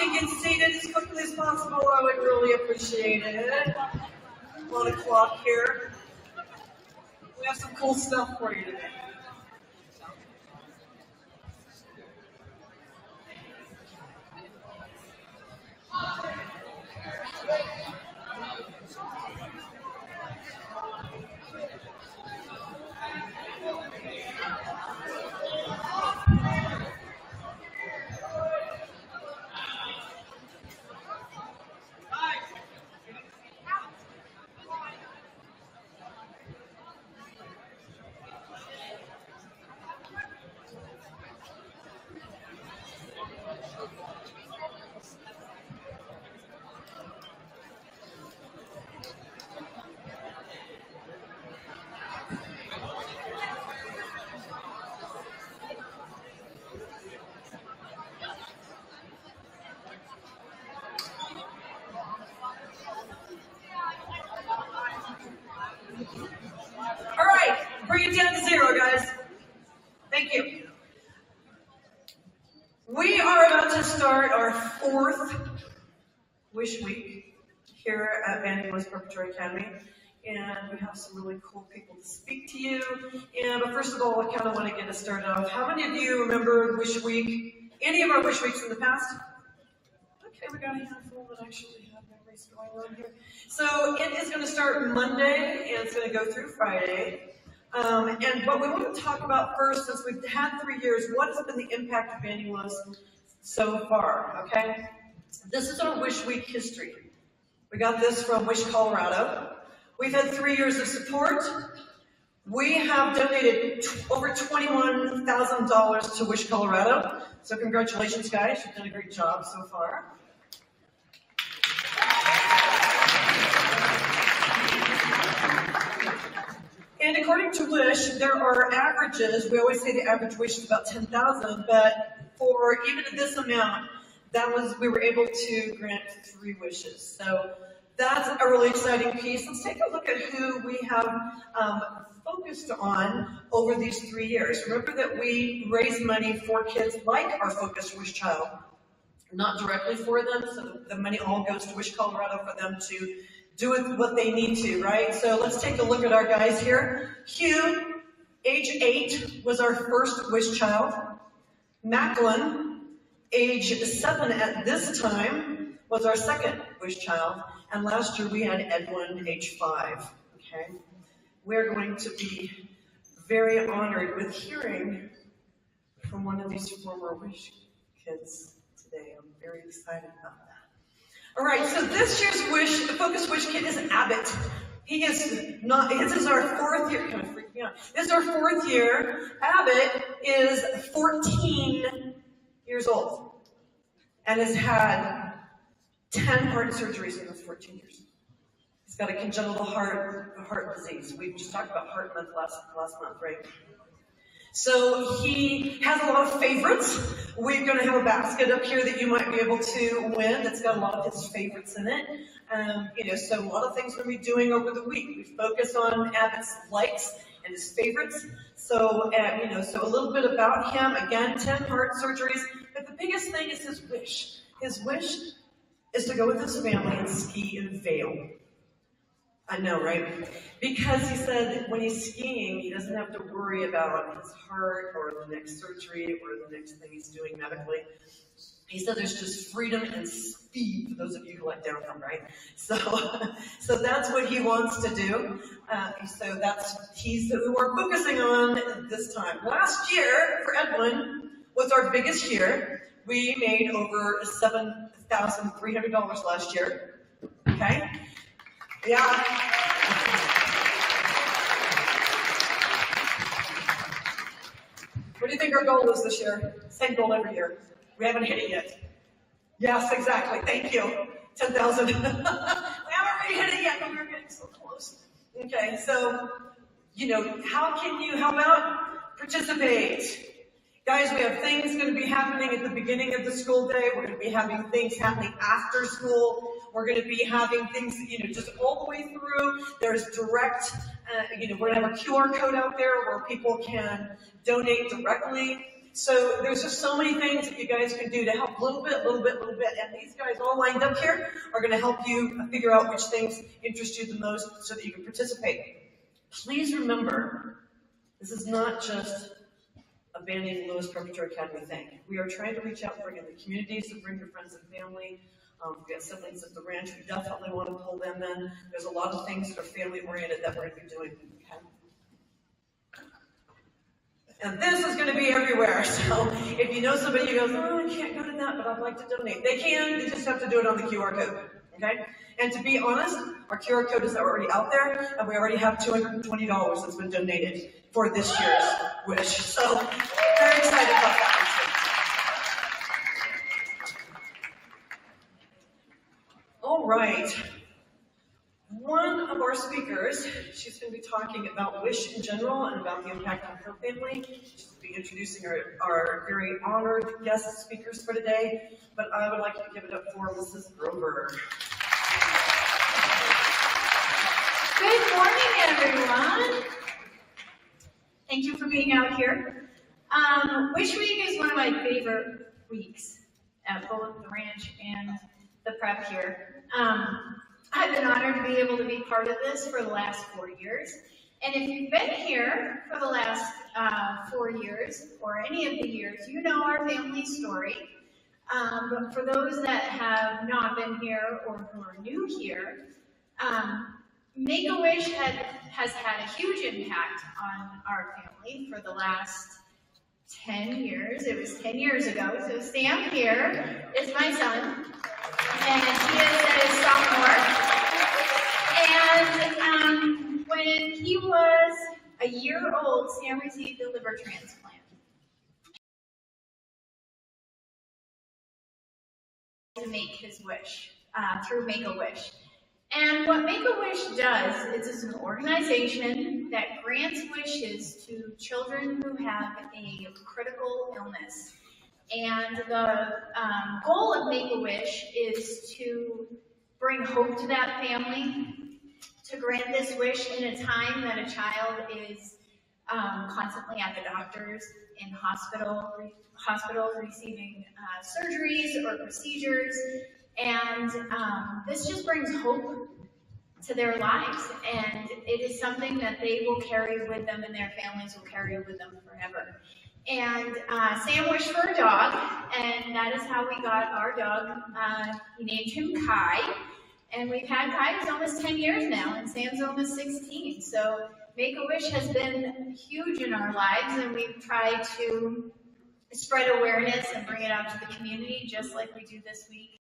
can get seated as quickly as possible, I would really appreciate it. 1 o'clock here. We have some cool stuff for you today. All right, bring it down to 0, guys. Thank you. We are about to start our 4th Wish Week here at Vandy West Preparatory Academy, and we have some really cool people to speak to you. But first of all, I kind of want to get us started off. How many of you remember Wish Week? Any of our Wish Weeks in the past? Okay, we got a handful that actually have memories going on here. So it is going to start Monday, and it's going to go through Friday. And what we want to talk about first, since we've had 3 years, what has been the impact of Vandy West so far, okay? This is our Wish Week history. We got this from Wish, Colorado. We've had 3 years of support. We have donated over $21,000 to Wish, Colorado. So congratulations, guys. You've done a great job so far. And according to Wish, there are averages. We always say the average wish is about 10,000, but for even this amount, we were able to grant 3 wishes. So that's a really exciting piece. Let's take a look at who we have focused on over these 3 years. Remember that we raise money for kids like our Focused Wish Child, not directly for them, so the money all goes to Wish Colorado for them to do what they need to, right? So let's take a look at our guys here. Hugh, age 8, was our first Wish Child. Macklin, age 7 at this time, was our second Wish Child. And last year we had Edwin, age 5, okay? We're going to be very honored with hearing from one of these former Wish kids today. I'm very excited about that. All right, so this year's Focus Wish kid is Abbott. This is our 4th year, kind of freaking me out. This is our 4th year. Abbott is 14 years old and has had 10 heart surgeries in those 14 years. He's got a congenital heart disease. We just talked about Heart Month last month, right? So he has a lot of favorites. We're going to have a basket up here that you might be able to win that's got a lot of his favorites in it. So a lot of things we're going to be doing over the week. We focus on Abbott's likes and his favorites. So a little bit about him. Again, 10 heart surgeries. But the biggest thing is his wish. His wish is to go with his family and ski in Vail. I know, right? Because he said that when he's skiing, he doesn't have to worry about his heart or the next surgery or the next thing he's doing medically. He said there's just freedom and speed for those of you who like downhill, right? So that's what he wants to do. So he's who we're focusing on this time. Last year for Edwin was our biggest year. We made over $7,300 last year. Okay. Yeah. What do you think our goal is this year? Same goal every year. We haven't hit it yet. Yes, exactly. Thank you. 10,000. We haven't really hit it yet, but we're getting so close. Okay, so, how about participate? Guys, we have things going to be happening at the beginning of the school day. We're going to be having things happening after school. We're going to be having things, just all the way through. There's direct, we're going to have a QR code out there where people can donate directly. So there's just so many things that you guys can do to help little bit. And these guys all lined up here are going to help you figure out which things interest you the most so that you can participate. Please remember, this is not just a Banning Lewis Preparatory Academy thing. We are trying to reach out and bring in the communities, to bring your friends and family. We have siblings at the ranch. We definitely want to pull them in. There's a lot of things that are family-oriented that we're going to be doing. Okay? And this is going to be everywhere. So if you know somebody who goes, oh, I can't go to that, but I'd like to donate. They can. They just have to do it on the QR code. Okay? And to be honest, our QR code is already out there, and we already have $220 that's been donated for this year's wish. So very excited about that. All right. One of our speakers, she's going to be talking about WISH in general and about the impact on her family. She's going to be introducing our very honored guest speakers for today, but I would like to give it up for Mrs. Grover. Good morning, everyone. Thank you for being out here. Wish Week is one of my favorite weeks at both the ranch and the prep here. I've been honored to be able to be part of this for the last 4 years. And if you've been here for the last 4 years, or any of the years, you know our family story. But for those that have not been here or who are new here, Make-A-Wish has had a huge impact on our family for the last 10 years. It was 10 years ago. So Sam here is my son, and he is at his sophomore. And when he was a year old, Sam received a liver transplant. To make his wish through Make-A-Wish. And what Make-A-Wish does is it's an organization that grants wishes to children who have a critical illness. And the goal of Make-A-Wish is to bring hope to that family, to grant this wish in a time that a child is constantly at the doctors, in hospitals receiving surgeries or procedures. And this just brings hope to their lives, and it is something that they will carry with them and their families will carry with them forever. And Sam wished for a dog, and that is how we got our dog. We named him Kai, and we've had Kai for almost 10 years now, and Sam's almost 16. So Make-A-Wish has been huge in our lives, and we've tried to spread awareness and bring it out to the community, just like we do this week.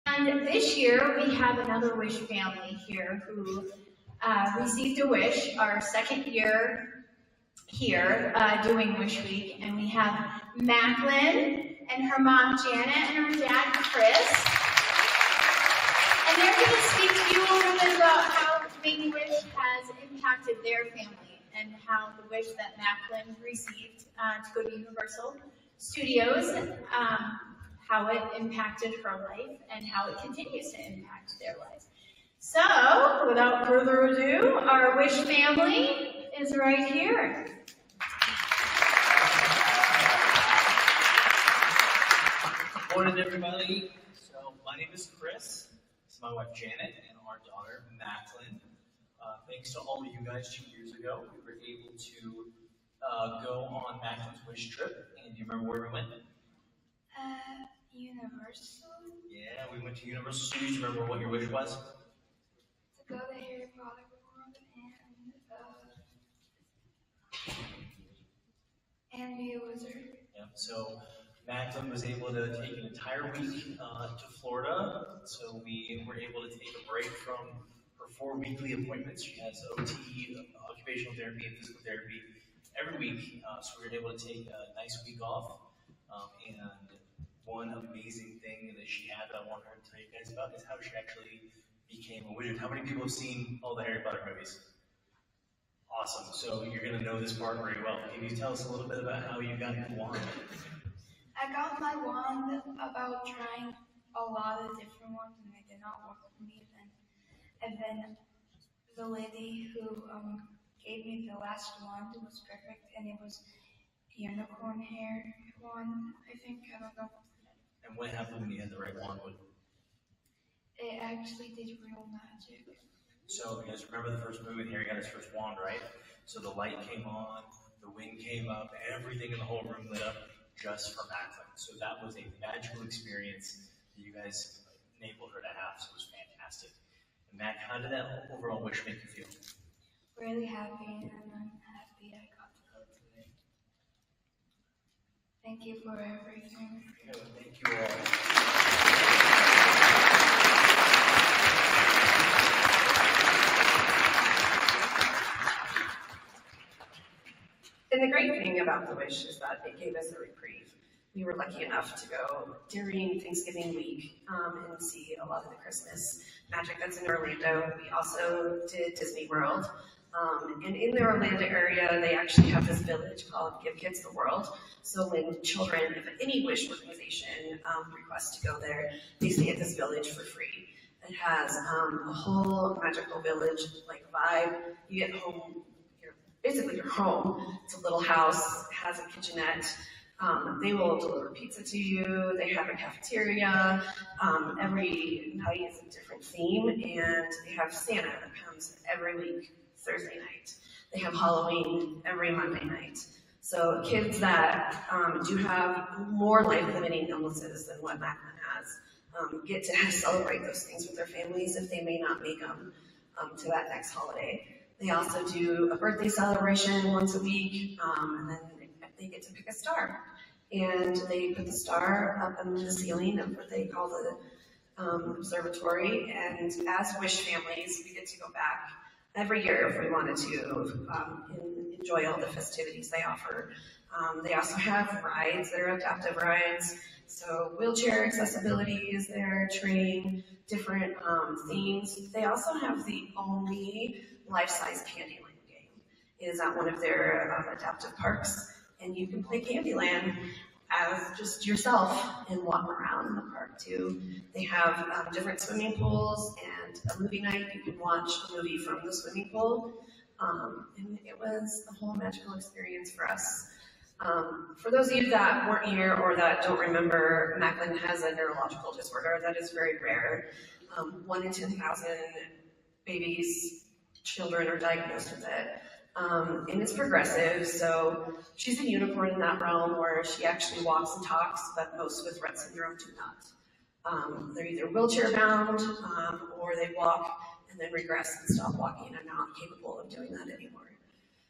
And this year, we have another Wish family here who received a wish, our second year here doing Wish Week. And we have Macklin and her mom, Janet, and her dad, Chris. And they're going to speak to you a little bit about how Make-A-Wish has impacted their family and how the wish that Macklin received to go to Universal Studios, how it impacted her life and how it continues to impact their lives. So, without further ado, our Wish family is right here. Good morning, everybody. So, my name is Chris. This is my wife, Janet, and our daughter, Macklin. Thanks to all of you guys 2 years ago, we were able to go on Macklin's Wish trip. And do you remember where we went? Universal? Yeah, we went to Universal Studios. Do you remember what your wish was? To go to Harry Potter World and be a wizard. Yeah, so Macklin was able to take an entire week to Florida. So we were able to take a break from her 4 weekly appointments. She has OT, occupational therapy, and physical therapy every week. So we were able to take a nice week off. And one amazing thing that she had that I want her to tell you guys about is how she actually became a wizard. How many people have seen all the Harry Potter movies? Awesome. So you're going to know this part very well. Can you tell us a little bit about how you got your wand? I got my wand about trying a lot of different ones and they did not work for me. And then the lady who gave me the last wand. It was perfect, and it was unicorn hair wand, I think. I don't know. And what happened when you had the right wand? It actually did real magic. So you guys remember the first movie, Harry got his first wand, right? So the light came on, the wind came up, everything in the whole room lit up just for Macklin. So that was a magical experience that you guys enabled her to have, so it was fantastic. And Mac, how did that overall wish make you feel? Really happy, and I'm happy I got to go to it. Thank you for everything. Yeah, thank you all. And the great thing about the Wish is that it gave us a reprieve. We were lucky enough to go during Thanksgiving week and see a lot of the Christmas magic that's in Orlando. We also did Disney World. And in the Orlando area, they actually have this village called Give Kids the World. So when children, if any Wish organization requests to go there, they stay at this village for free. It has a whole magical village-like vibe. You get home, basically you're home. It's a little house, it has a kitchenette. They will deliver pizza to you. They have a cafeteria. Every night is a different theme, and they have Santa that comes every week, Thursday night. They have Halloween every Monday night. So kids that do have more life-limiting illnesses than what Macklin has get to celebrate those things with their families if they may not make them to that next holiday. They also do a birthday celebration once a week, and then they get to pick a star. And they put the star up on the ceiling of what they call the observatory. And as Wish families, we get to go back every year if we wanted to enjoy all the festivities they offer. They also have rides that are adaptive rides. So wheelchair accessibility is there, train, different themes. They also have the only life-size Candyland game. It is at one of their adaptive parks. And you can play Candyland as just yourself and walk around in the park too. They have different swimming pools and a movie night. You can watch a movie from the swimming pool. And it was a whole magical experience for us. For those of you that weren't here or that don't remember, Macklin has a neurological disorder that is very rare. 1 in 10,000 babies, children are diagnosed with it. And it's progressive, so she's a unicorn in that realm where she actually walks and talks, but most with Rett syndrome do not. They're either wheelchair bound or they walk and then regress and stop walking and not capable of doing that anymore.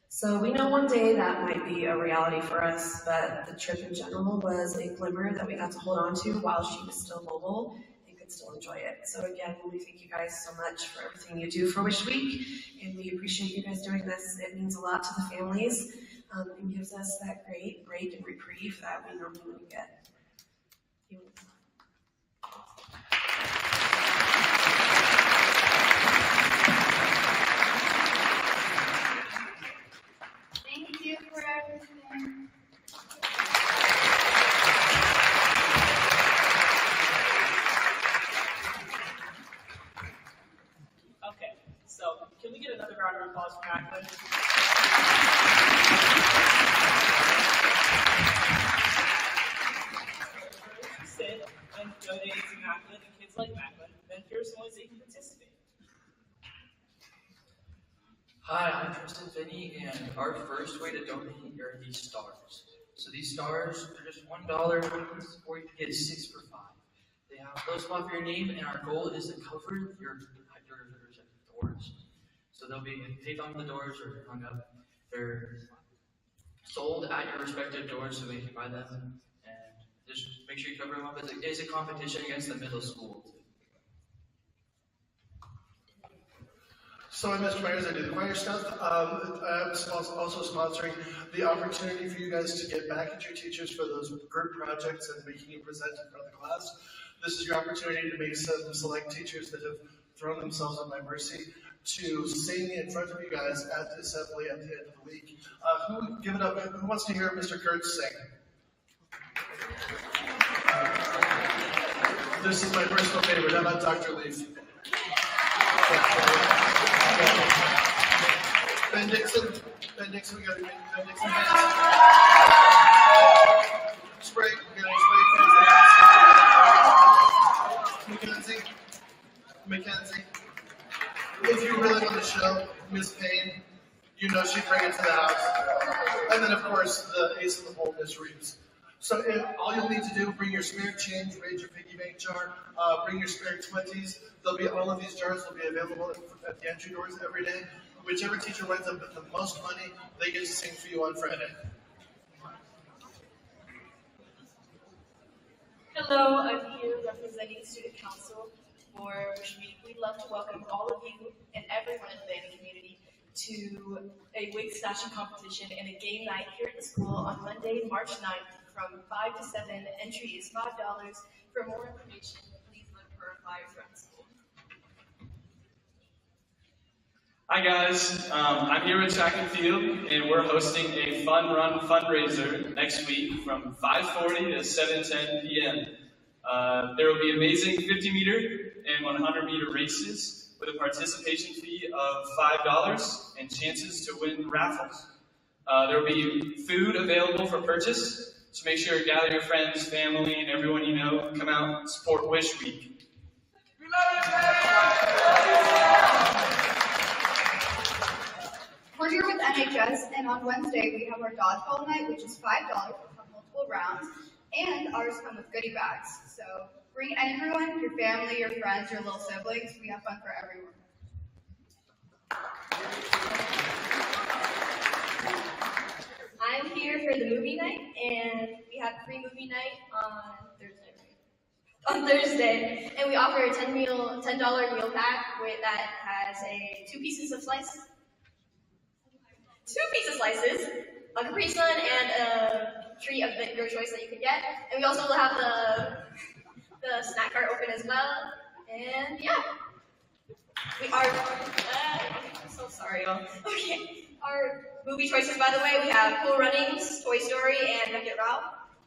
So we know one day that might be a reality for us, but the trip in general was a glimmer that we got to hold on to while she was still mobile and could still enjoy it. So again, we thank you guys so much for everything you do for Wish Week, and we appreciate you guys doing this. It means a lot to the families and gives us that great break and reprieve that we normally wouldn't get. Thank you for everything. Okay, so can we get another round of applause for Macklin? Sit and donate to Macklin and kids like Macklin, then here's some ways they can participate. Hi, I'm Tristan Finney, and our first way to donate are these stars. So these stars, they're just $1 coins, or you can get 6 for $5. They have a close spot for your name, and our goal is to cover your doors. So they'll be taped on the doors or hung up. They're sold at your respective doors, so we can buy them. And just make sure you cover them up. It is a competition against the middle school. So I'm Mr. Myers, I do the choir stuff. I'm also sponsoring the opportunity for you guys to get back at your teachers for those group projects and making you present in front of the class. This is your opportunity to make some select teachers that have thrown themselves on my mercy to sing in front of you guys at the assembly at the end of the week. Give it up. Who wants to hear Mr. Kurtz sing? This is my personal favorite. How about Dr. Leaf? Ben Dixon, we got Ben Dixon. Spray, we got spray. Mackenzie. If you really want to show Miss Payne, you know she'd bring it to the house. And then, of course, the ace of the hole, Miss Reeves. So all you'll need to do, bring your spare change, raise your piggy bank jar, bring your spare 20s. All of these jars will be available at the entry doors every day. Whichever teacher winds up with the most money, they get to sing for you on Friday. Hello, I'm here representing Student Council for Wish Week. We'd love to welcome all of you and everyone in the Banning community to a wig snatching competition and a game night here at the school on Monday, March 9th from 5 to 7. Entry is $5. For more information, please look for flyers around the school. Hi guys, I'm here with Track and Field, and we're hosting a fun run fundraiser next week from 5:40 to 7:10 p.m. There will be amazing 50-meter and 100-meter races with a participation fee of $5 and chances to win raffles. There will be food available for purchase, so make sure to gather your friends, family, and everyone you know. Come out and support Wish Week. We're here with NHS, and on Wednesday we have our dodgeball night, which is $5 for multiple rounds, and ours come with goodie bags. So bring everyone, your family, your friends, your little siblings. We have fun for everyone. I'm here for the movie night, and we have a free movie night on Thursday, and we offer a $10 meal pack that has two pieces of slices, a Capri Sun, and a treat of your choice that you can get. And we also will have the snack cart open as well. And yeah, we are. I'm so sorry, y'all. Okay, our movie choices, by the way, we have Cool Runnings, Toy Story, and Wreck-It Ralph.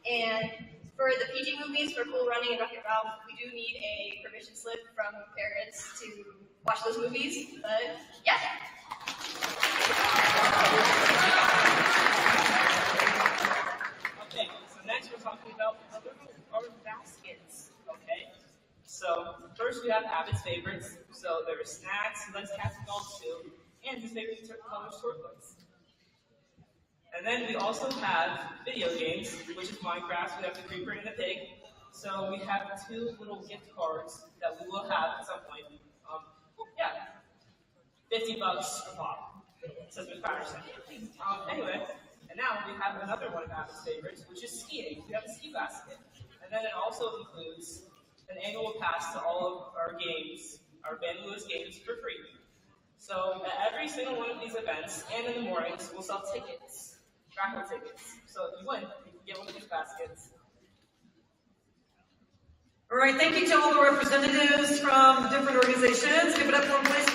And for the PG movies, for Cool Running and Wreck-It Ralph, we do need a permission slip from parents to watch those movies. But yeah. Okay, so next we're talking about our baskets. Okay, so first we have Abbott's favorites. So there are snacks, he likes cats and dogs too, and his favorite color short books. And then we also have video games, which is Minecraft. We have the Creeper and the Pig. So we have 2 little gift cards that we will have at some point. $50 a pop. Says Ms. Patterson. Anyway, and now we have another one of Abbott's favorites, which is skiing. We have a ski basket. And then it also includes an annual pass to all of our games, our Van Lewis games, for free. So at every single one of these events, and in the mornings, we'll sell tickets, raffle tickets. So if you win, you can get one of these baskets. All right, thank you to all the representatives from the different organizations. Give it up for them, please.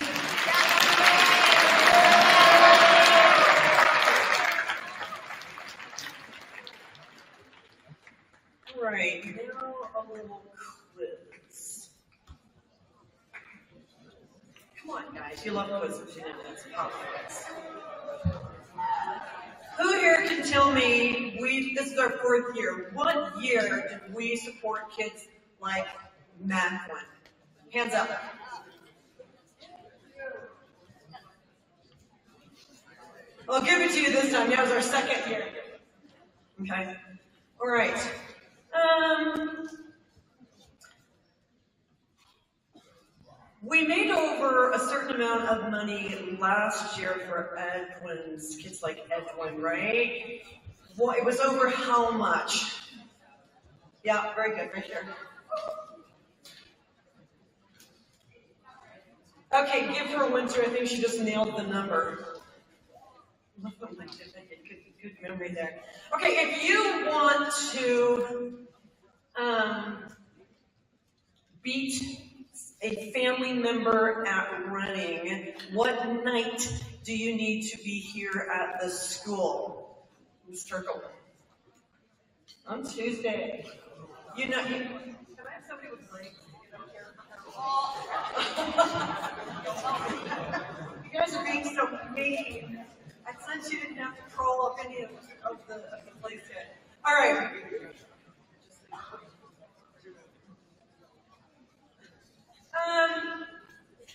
All right, now a little quiz. Come on, guys, you love quizzes, you know that's pop quiz. Who here can tell me, this is our 4th year, what year did we support kids like Macklin? Hands up. I'll give it to you this time. That was our 2nd year. Okay. All right. We made over a certain amount of money last year for Edwin's, kids like Edwin, right? Well, it was over how much? Yeah, very good, right here. Okay, give her a Winter. I think she just nailed the number. Good memory there. Okay, if you want to beat a family member at running, what night do you need to be here at the school? Ms. Turkle. On Tuesday. You know, can I have somebody with brakes? You guys are being so mean. I said you didn't have to crawl up any of the place yet. All right.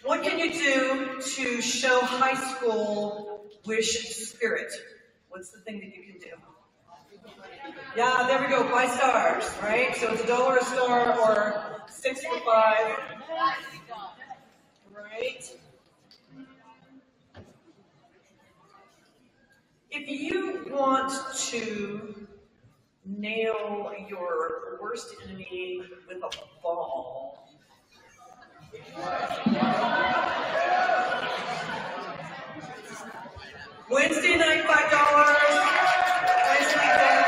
What can you do to show high school wish spirit? What's the thing that you can do? Yeah, there we go. Buy stars, right? So it's $1 a star or 6 for 5. Right? If you want to nail your worst enemy with a ball, Wednesday night, $5. Wednesday night.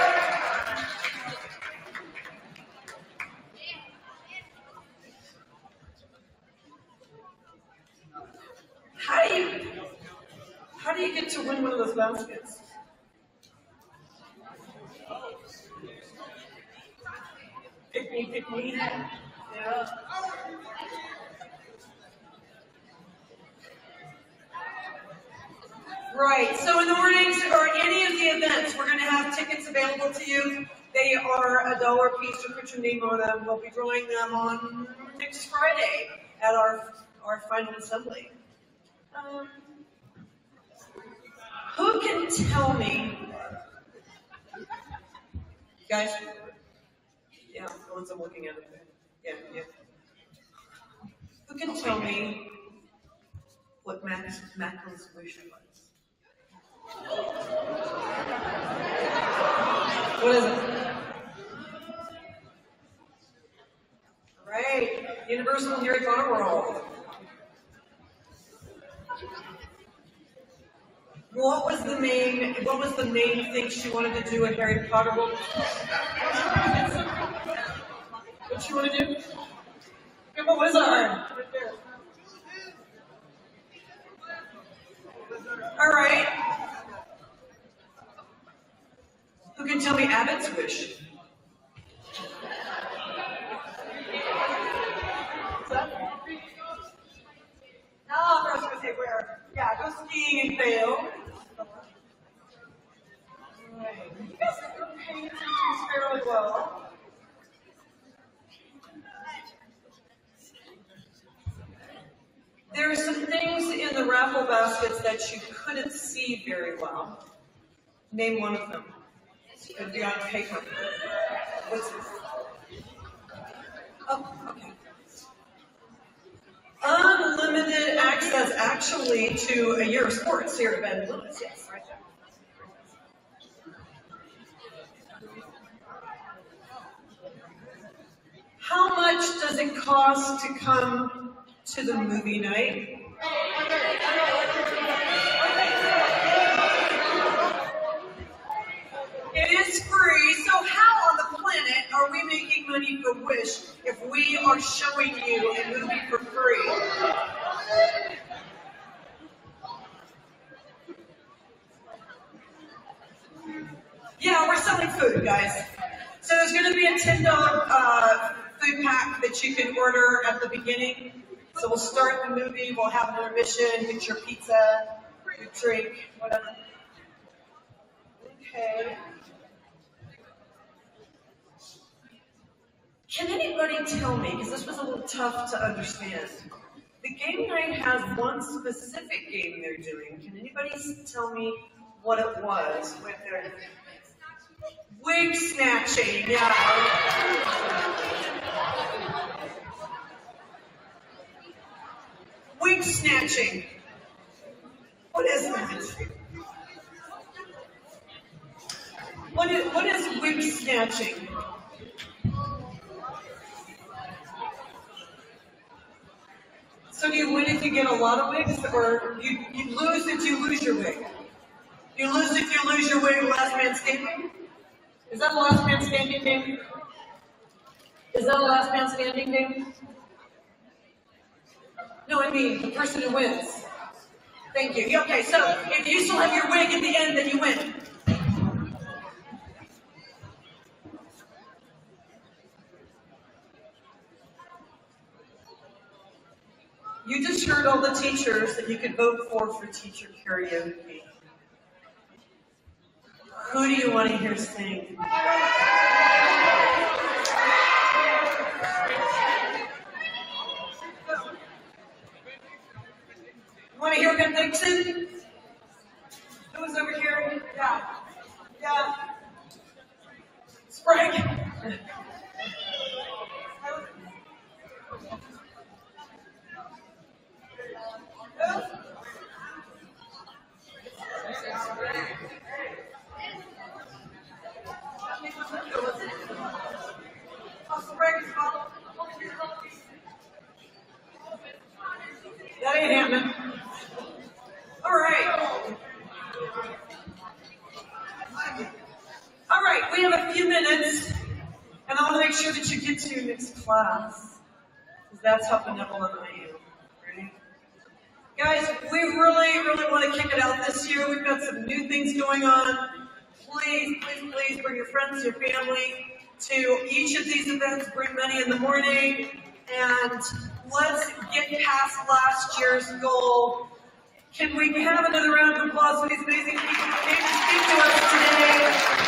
How do you get to win one of those baskets? Pick me. Yeah. Right, so in the mornings or any of the events, we're going to have tickets available to you. They are $1 a piece, so put your name on them. We'll be drawing them on next Friday at our final assembly. Who can tell me, guys? Yeah, the ones I'm looking at. Yeah. Who can tell me what Macron's wish was? What is it? Right, Universal Harry Potter World. What was the main thing she wanted to do at Harry Potter World? What she want to do? Become a wizard. Right there. All right. Who can tell me Abbott's wish? No, I was going to say where. Yeah, go skiing and fail. Right. You guys are paying attention fairly well. There are some things in the raffle baskets that you couldn't see very well. Name one of them. It could be on paper. What's this? Oh, okay. Unlimited access actually to a year of sports here at Ben Lewis. Yes, right there. How much does it cost to come to the movie night? It is free, so how on the planet are we making money for Wish if we are showing you a movie for free? Yeah, we're selling food, guys. So there's going to be a $10 food pack that you can order at the beginning. So we'll start the movie, we'll have an intermission, get your pizza, your drink, whatever. Okay. Can anybody tell me, because this was a little tough to understand, the game night has one specific game they're doing. Can anybody tell me what it was with their wig snatching? Yeah. Wig snatching. What is that? What is wig snatching? So do you win if you get a lot of wigs, or you lose if you lose your wig? You lose if you lose your wig, last man standing? Is that a last man standing game? Is that a last man standing game? No, I mean the person who wins. Thank you. Okay, so if you still have your wig at the end, then you win. You just heard assured all the teachers that you could vote for teacher karaoke. Who do you want to hear sing? Want to hear Ben Dixon? Who's over here? Yeah. Yeah. Sprague. That ain't happening. All right. All right, we have a few minutes, and I want to make sure that you get to your next class, because that's how benevolent I am, right? Guys, we really, really want to kick it out this year. We've got some new things going on. Please, please, please bring your friends, your family to each of these events. Bring money in the morning, and let's get past last year's goal. Can we have another round of applause for these amazing people who came to speak to us today?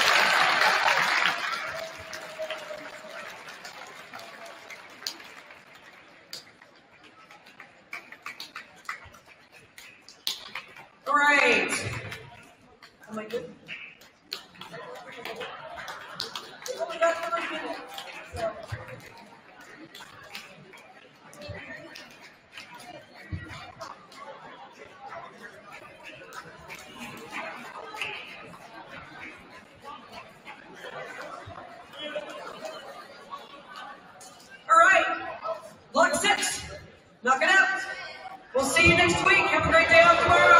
All right. Am I good? Oh, that's really good. All right. Block 6. Knock it out. We'll see you next week. Have a great day out tomorrow.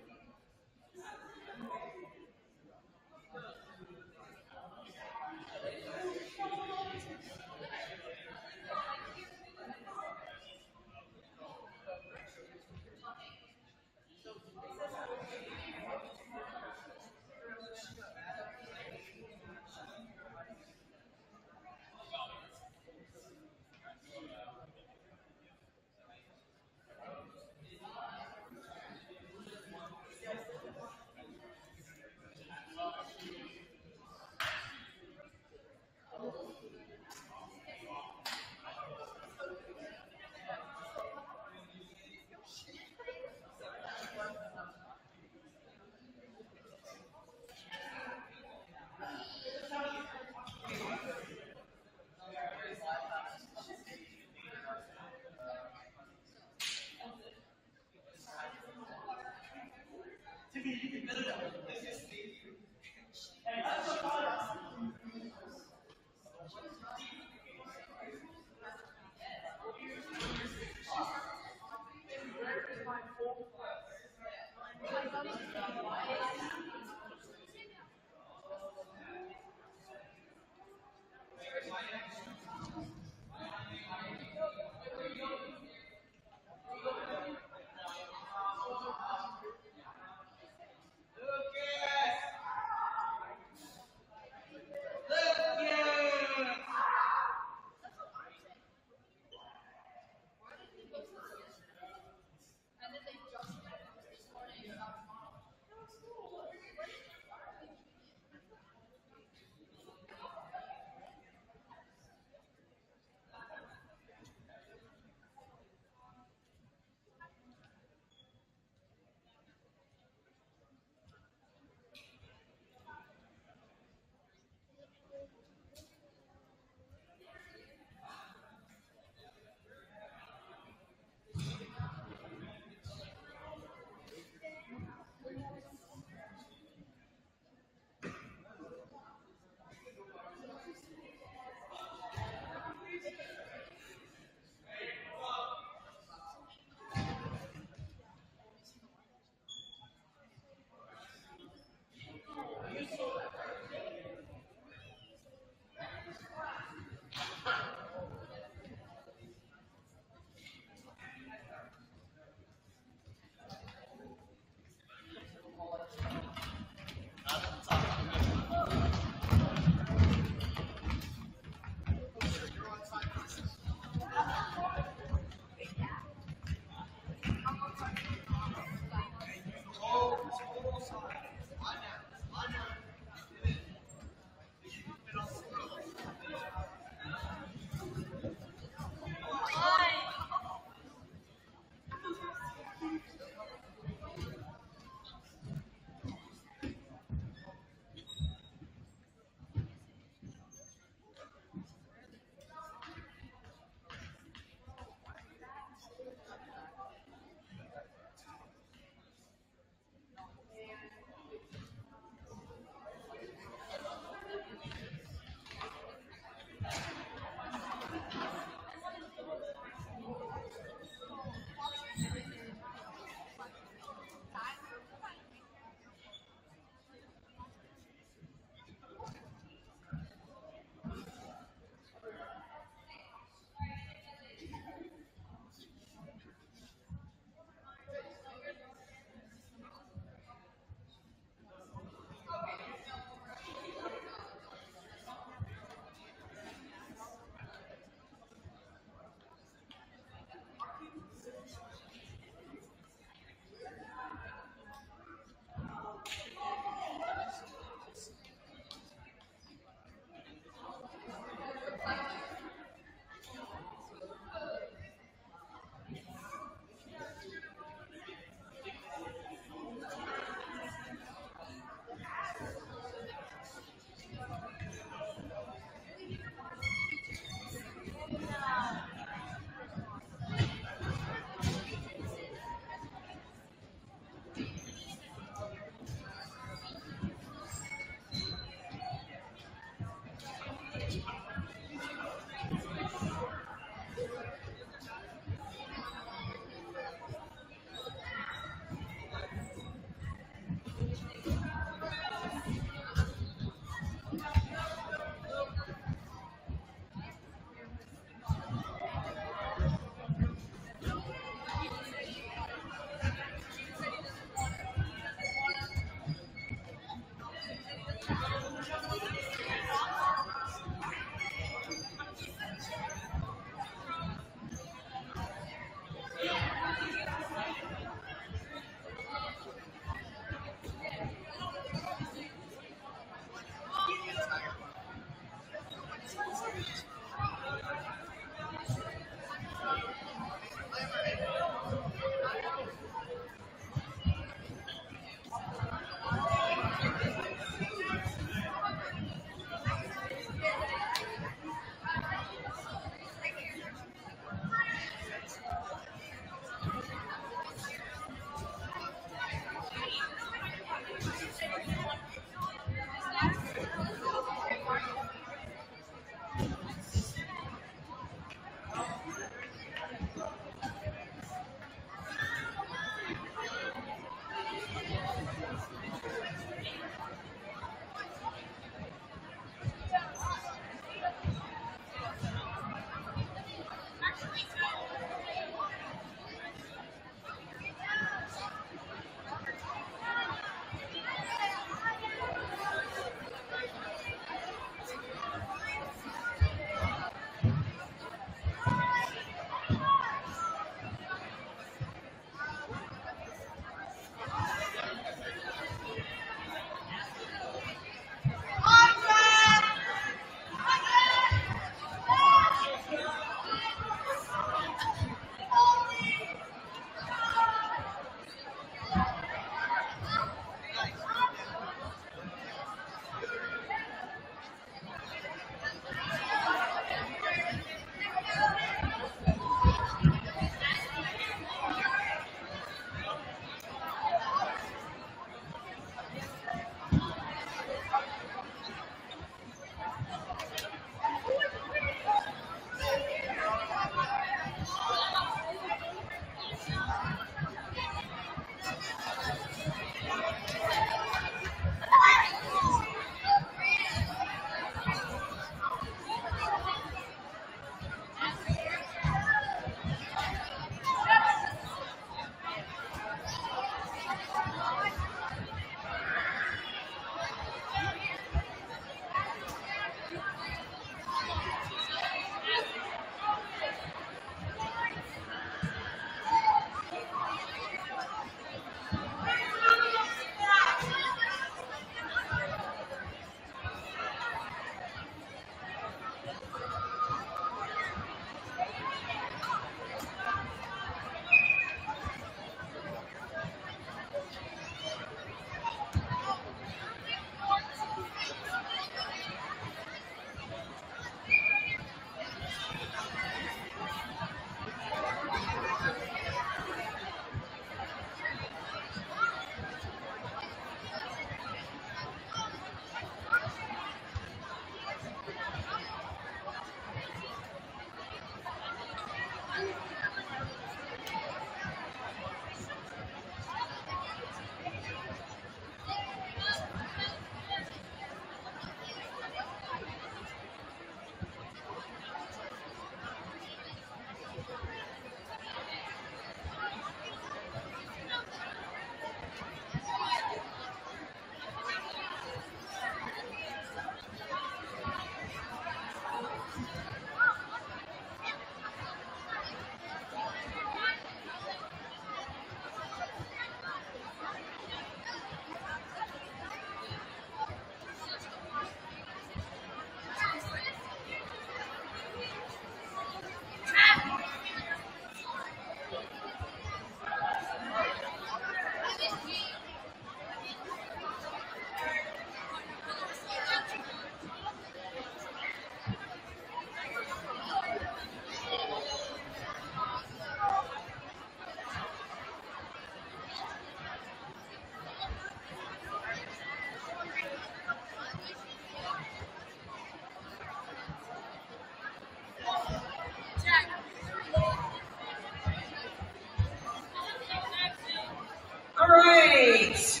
right.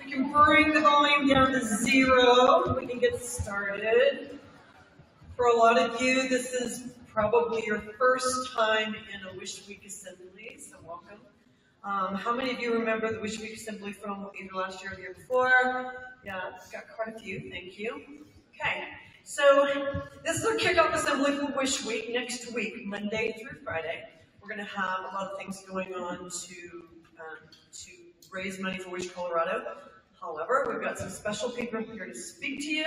We can bring the volume down to 0. We can get started. For a lot of you, this is probably your first time in a Wish Week Assembly, so welcome. How many of you remember the Wish Week Assembly from either last year or the year before? Yeah, got quite a few, thank you. Okay, so this is our kickoff assembly for Wish Week next week, Monday through Friday. We're going to have a lot of things going on to raise money for Wish Colorado. However, we've got some special people here to speak to you,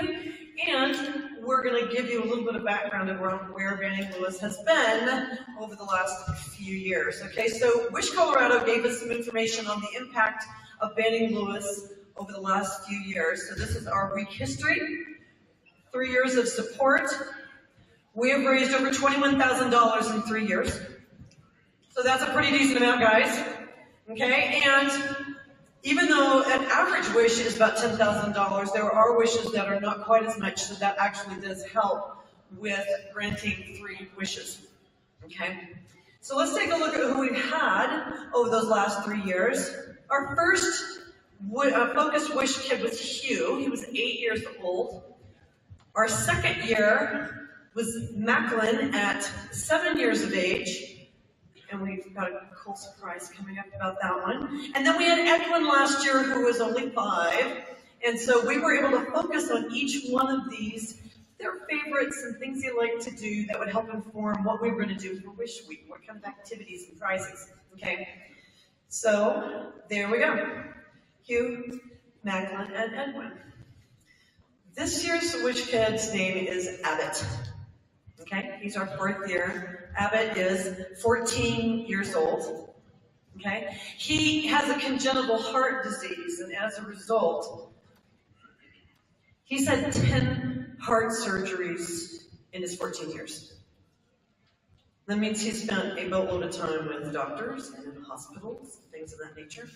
and we're going to give you a little bit of background around where Banning Lewis has been over the last few years. Okay, so Wish Colorado gave us some information on the impact of Banning Lewis over the last few years. So this is our week history, 3 years of support. We have raised over $21,000 in 3 years. So that's a pretty decent amount, guys. Okay, and even though an average wish is about $10,000, there are wishes that are not quite as much, so that actually does help with granting 3 wishes. Okay, so let's take a look at who we've had over those last 3 years. Our first focused wish kid was Hugh. He was 8 years old. Our second year was Macklin at 7 years of age. And we've got a cool surprise coming up about that one. And then we had Edwin last year, who was only 5. And so we were able to focus on each one of these, their favorites and things they like to do that would help inform what we were going to do for Wish Week, what kind of activities and prizes. Okay, so there we go. Hugh, Macklin, and Edwin. This year's Wish Kid's name is Abbott. Okay, he's our 4th year. Abbott is 14 years old. Okay, he has a congenital heart disease, and as a result, he's had 10 heart surgeries in his 14 years. That means he's spent a boatload of time with doctors and in hospitals, things of that nature.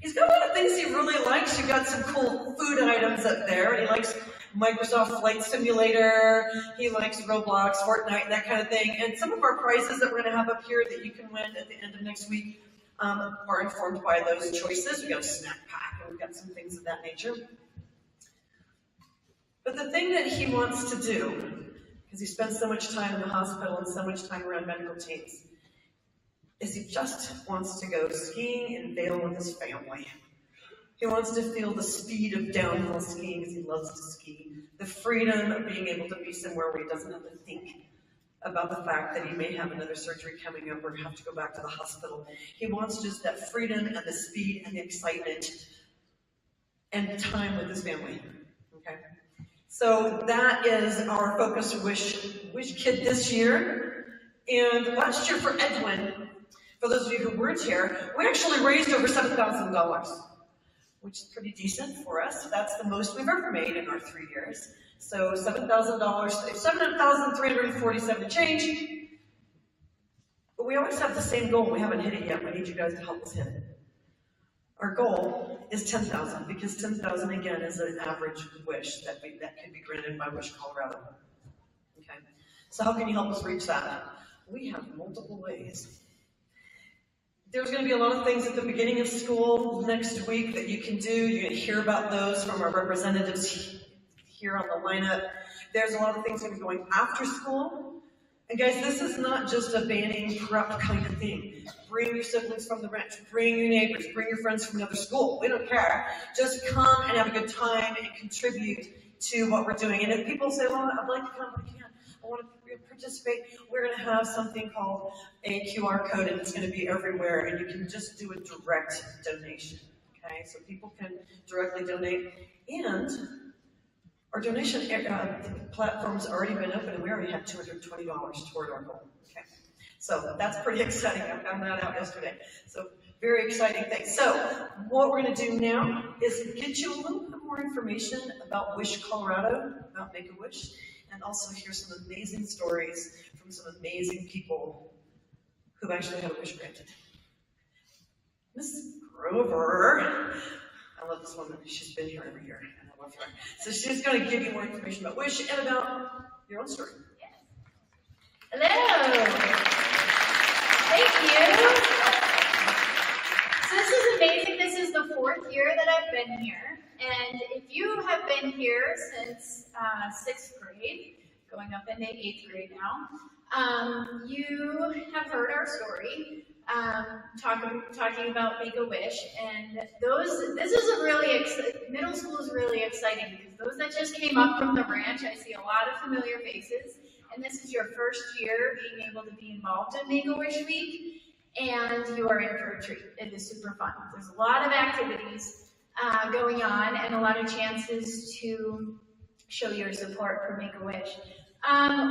He's got a lot of things he really likes. You've got some cool food items up there. He likes Microsoft Flight Simulator. He likes Roblox, Fortnite, that kind of thing. And some of our prizes that we're going to have up here that you can win at the end of next week are informed by those choices. We've got a snack pack, and we've got some things of that nature. But the thing that he wants to do, because he spends so much time in the hospital and so much time around medical teams, is he just wants to go skiing in Vail with his family. He wants to feel the speed of downhill skiing because he loves to ski, the freedom of being able to be somewhere where he doesn't have to think about the fact that he may have another surgery coming up or have to go back to the hospital. He wants just that freedom and the speed and the excitement and time with his family. Okay, so that is our focus wish kid this year. And last year for Edwin, for those of you who weren't here, we actually raised over $7,000, which is pretty decent for us. That's the most we've ever made in our 3 years. So $7,000, $7,347 change. But we always have the same goal. We haven't hit it yet. We need you guys to help us hit it. Our goal is $10,000 because $10,000 again is an average wish that can be granted by Wish Colorado. Okay. So how can you help us reach that? We have multiple ways. There's going to be a lot of things at the beginning of school next week that you can do. You're going to hear about those from our representatives here on the lineup. There's a lot of things that are going after school. And guys, this is not just a banning corrupt kind of thing. Bring your siblings from the ranch, bring your neighbors, bring your friends from another school. We don't care. Just come and have a good time and contribute to what we're doing. And if people say, well, I'd like to come, but I can't. I want to participate. We're going to have something called a QR code, and it's going to be everywhere, and you can just do a direct donation. Okay, so people can directly donate, and our donation platform's already been open, and we already have $220 toward our goal. Okay, so that's pretty exciting. I found that out yesterday. So very exciting thing. So what we're going to do now is get you a little bit more information about Wish Colorado, about Make-A-Wish, and also hear some amazing stories from some amazing people who've actually had a wish granted. Miss Grover, I love this woman. She's been here every year, and I love her. So she's going to give you more information about Wish and about your own story. Yes. Hello. Thank you. So this is a amazing. This is the 4th year that I've been here. And if you have been here since 6th grade, going up into 8th grade now, you have heard our story, talking about Make-A-Wish. And this is a really, middle school is really exciting because those that just came up from the ranch, I see a lot of familiar faces. And this is your first year being able to be involved in Make-A-Wish Week. And you are in for a treat. It is super fun. There's a lot of activities going on and a lot of chances to show your support for Make-A-Wish.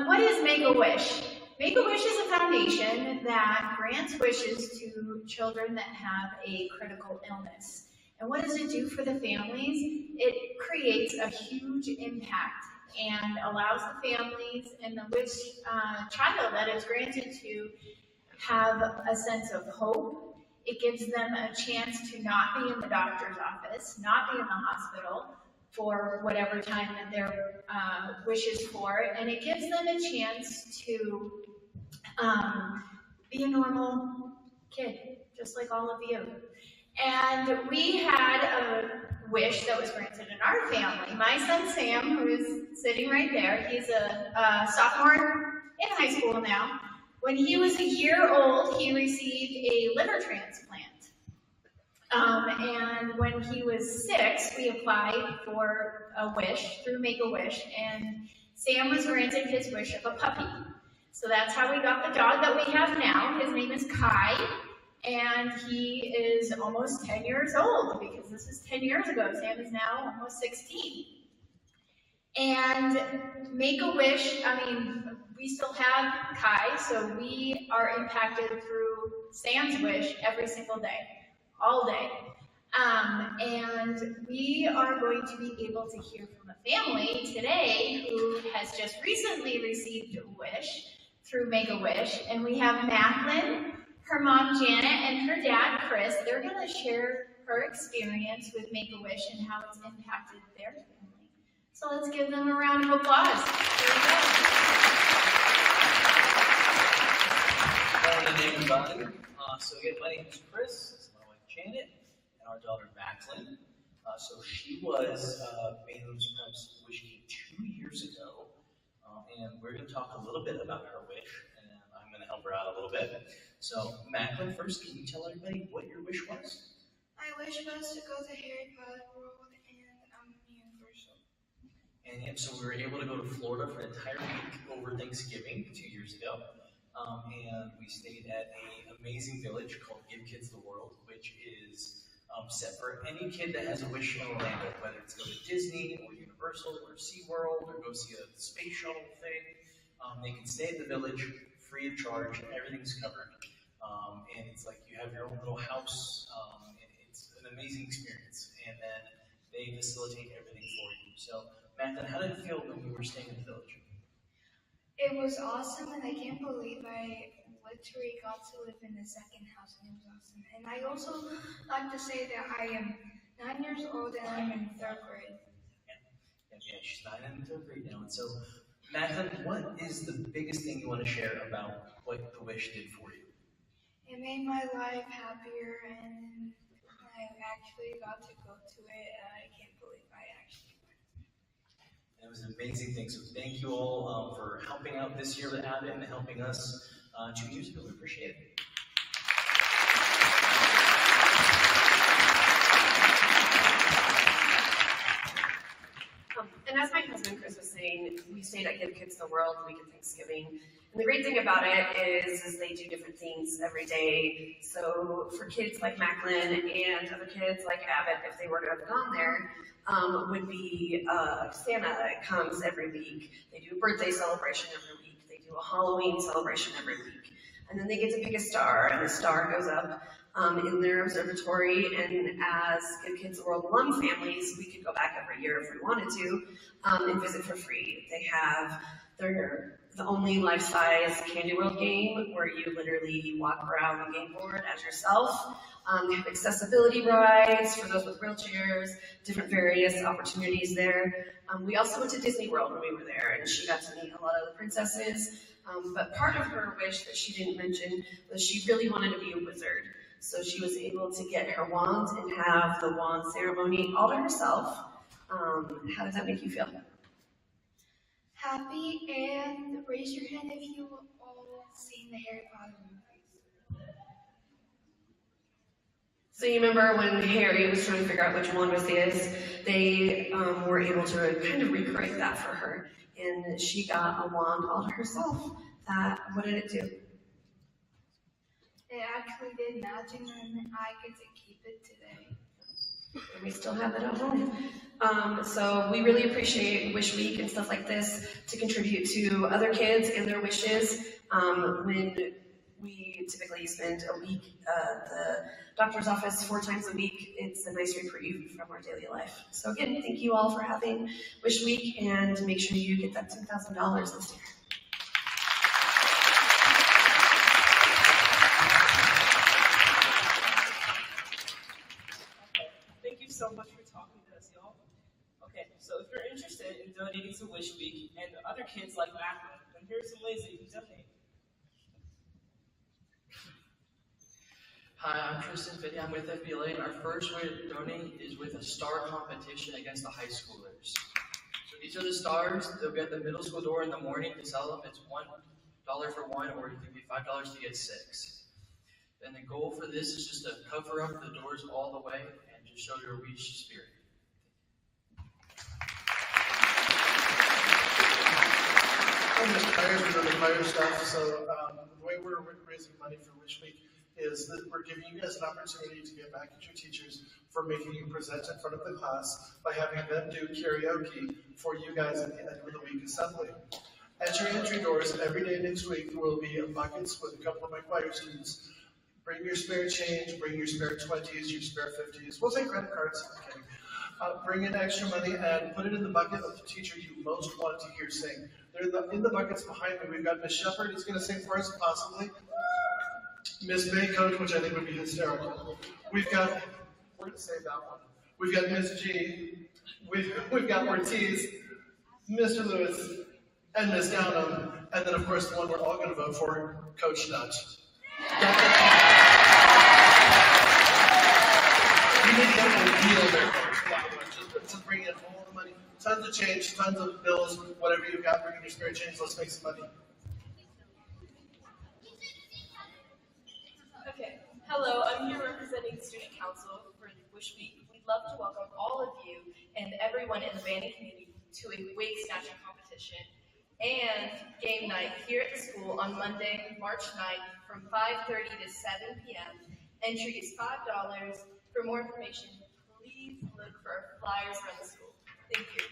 What is Make-A-Wish? Make-A-Wish is a foundation that grants wishes to children that have a critical illness. And what does it do for the families? It creates a huge impact and allows the families and the wish child that is granted to have a sense of hope. It gives them a chance to not be in the doctor's office, not be in the hospital for whatever time that their wish is for, and it gives them a chance to be a normal kid, just like all of you. And we had a wish that was granted in our family. My son Sam, who is sitting right there, he's a sophomore in high school now. When he was a year old, he received a liver transplant. And when he was 6, we applied for a wish through Make-A-Wish, and Sam was granted his wish of a puppy. So that's how we got the dog that we have now. His name is Kai, and he is almost 10 years old, because this is 10 years ago. Sam is now almost 16. And Make-A-Wish, we still have Kai, so we are impacted through Sam's wish every single day, all day. And we are going to be able to hear from a family today who has just recently received a wish through Make-A-Wish. And we have Macklin, her mom Janet, and her dad Chris. They're going to share her experience with Make-A-Wish and how it's impacted their family. So let's give them a round of applause. Here we go. The name is on. So again, my name is Chris. This is my wife Janet and our daughter Macklin. So she was Bailey's Prep's wish game 2 years ago, and we're going to talk a little bit about her wish, and I'm going to help her out a little bit. So Macklin, first, can you tell everybody what your wish was? My wish was to go to Harry Potter World and Universal. And yep, so we were able to go to Florida for an entire week over Thanksgiving 2 years ago. And we stayed at an amazing village called Give Kids the World, which is set for any kid that has a wish in Orlando, whether it's go to Disney or Universal or SeaWorld or go see a space shuttle thing. They can stay at the village free of charge, everything's covered. And it's like you have your own little house, and it's an amazing experience. And then they facilitate everything for you. So, Macklin, how did it feel when you were staying in the village? It was awesome, and I can't believe I literally got to live in the second house, and it was awesome. And I also like to say that I am 9 years old and I'm in 3rd grade. Yeah, she's 9 and in 3rd grade now. And so, Macklin, what is the biggest thing you want to share about what the wish did for you? It made my life happier, and I actually got to go to it. I can't believe I actually went. It was an amazing thing. So thank you all for helping out this year with Abbott and helping us 2 years ago. We appreciate it. And as my husband Chris was saying, we stayed at Give Kids the World the week of Thanksgiving. And the great thing about it is they do different things every day. So for kids like Macklin and other kids like Abbott, if they were to have gone there, would be Santa comes every week. They do a birthday celebration every week. They do a Halloween celebration every week. And then they get to pick a star, and the star goes up in their observatory. And as Give Kids the World alum families, we could go back every year if we wanted to and visit for free. They have the only life-size Candy World game where you literally walk around the game board as yourself. They have accessibility rides for those with wheelchairs, different various opportunities there. We also went to Disney World when we were there, and she got to meet a lot of the princesses. But part of her wish that she didn't mention was she really wanted to be a wizard. So she was able to get her wand and have the wand ceremony all to herself. How does that make you feel? Happy, and raise your hand if you've all seen the Harry Potter movies. So you remember when Harry was trying to figure out which wand was his, they were able to kind of recreate that for her. And she got a wand all to herself. What did it do? It actually did magic, and I get to keep it today. And we still have it at home. So we really appreciate Wish Week and stuff like this to contribute to other kids and their wishes. When we typically spend a week at the doctor's office 4 times a week, it's a nice reprieve from our daily life. So again, thank you all for having Wish Week, and make sure you get that $10,000 this year. So much for talking to us, y'all. Okay, so if you're interested in donating to Wish Week and other kids like Macklin, then here's some ways that you can donate. Hi, I'm Tristan Finney. I'm with FBLA, and our first way to donate is with a star competition against the high schoolers. So these are the stars. They'll be at the middle school door in the morning to sell them. It's $1 for one, or it can be $5 to get 6. And the goal for this is just to cover up the doors all the way and just show your wish spirit. I'm Mr. Myers, we do the choir stuff, so the way we're raising money for Wish Week is that we're giving you guys an opportunity to get back at your teachers for making you present in front of the class by having them do karaoke for you guys at the end of the week assembly. At your entry doors, every day next week, there will be buckets with a couple of my choir students. Bring your spare change, bring your spare 20s, your spare 50s. We'll take credit cards, I'm kidding. Bring in extra money and put it in the bucket of the teacher you most want to hear sing. They're in the buckets behind me. We've got Miss Shepherd, who's going to sing for us, possibly. Miss Baycoat, which I think would be hysterical. We've got, we're going to save that one. We've got Miss G. We've got Ortiz, Mr. Lewis, and Miss Downham. And then, of course, the one we're all going to vote for, Coach Nut. You need to get a deal there, folks. Just bring in all the money. Tons of change, tons of bills, whatever you've got, bring in your spare change. Let's make some money. Okay, hello, I'm here representing the Student Council for Wish Week. We'd love to welcome all of you and everyone in the banding community to a wig snatching competition and game night here at the school on Monday, March 9th from 5:30 to 7 p.m. Entry is $5. For more information, please look for our flyers around the school. Thank you.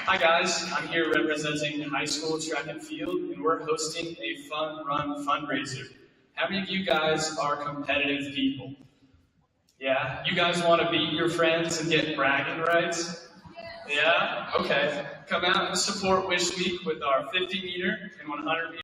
Hi guys, I'm here representing high school track and field, and we're hosting a fun run fundraiser. How many of you guys are competitive people? Yeah? You guys want to beat your friends and get bragging rights? Yeah? Okay. Come out and support Wish Week with our 50 meter and 100 meter